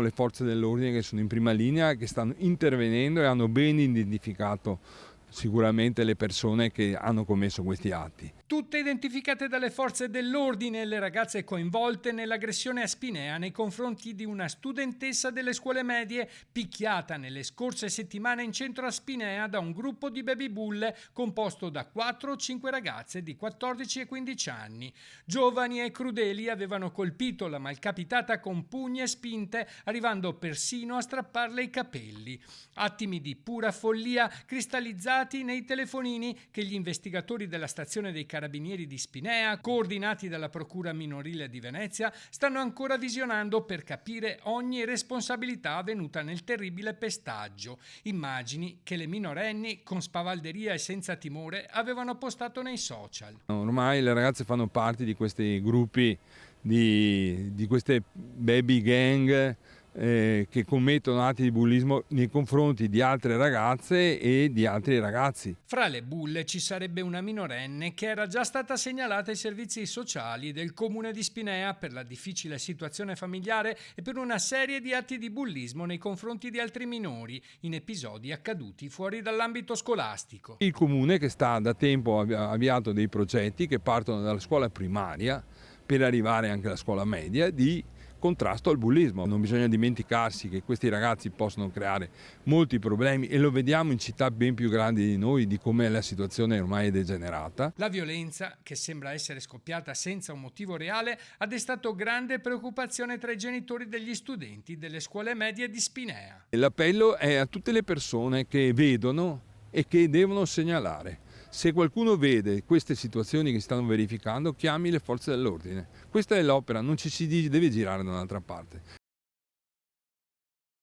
Le forze dell'ordine che sono in prima linea, che stanno intervenendo e hanno ben identificato sicuramente le persone che hanno commesso questi atti. Tutte identificate dalle forze dell'ordine, le ragazze coinvolte nell'aggressione a Spinea nei confronti di una studentessa delle scuole medie picchiata nelle scorse settimane in centro a Spinea da un gruppo di babybulle composto da 4 o 5 ragazze di 14 e 15 anni. Giovani e crudeli avevano colpito la malcapitata con pugni e spinte, arrivando persino a strapparle i capelli. Attimi di pura follia cristallizzati nei telefonini che gli investigatori della stazione dei Carabinieri di Spinea, coordinati dalla Procura minorile di Venezia, stanno ancora visionando per capire ogni responsabilità avvenuta nel terribile pestaggio. Immagini che le minorenni, con spavalderia e senza timore, avevano postato nei social. Ormai le ragazze fanno parte di questi gruppi, di queste baby gang che commettono atti di bullismo nei confronti di altre ragazze e di altri ragazzi. Fra le bulle ci sarebbe una minorenne che era già stata segnalata ai servizi sociali del comune di Spinea per la difficile situazione familiare e per una serie di atti di bullismo nei confronti di altri minori in episodi accaduti fuori dall'ambito scolastico. Il comune, che sta da tempo avviato dei progetti che partono dalla scuola primaria per arrivare anche alla scuola media, di contrasto al bullismo. Non bisogna dimenticarsi che questi ragazzi possono creare molti problemi e lo vediamo in città ben più grandi di noi, di come la situazione ormai è degenerata. La violenza, che sembra essere scoppiata senza un motivo reale, ha destato grande preoccupazione tra i genitori degli studenti delle scuole medie di Spinea. L'appello è a tutte le persone che vedono e che devono segnalare. Se qualcuno vede queste situazioni che si stanno verificando, chiami le forze dell'ordine. Questa è l'opera, non ci si deve girare da un'altra parte.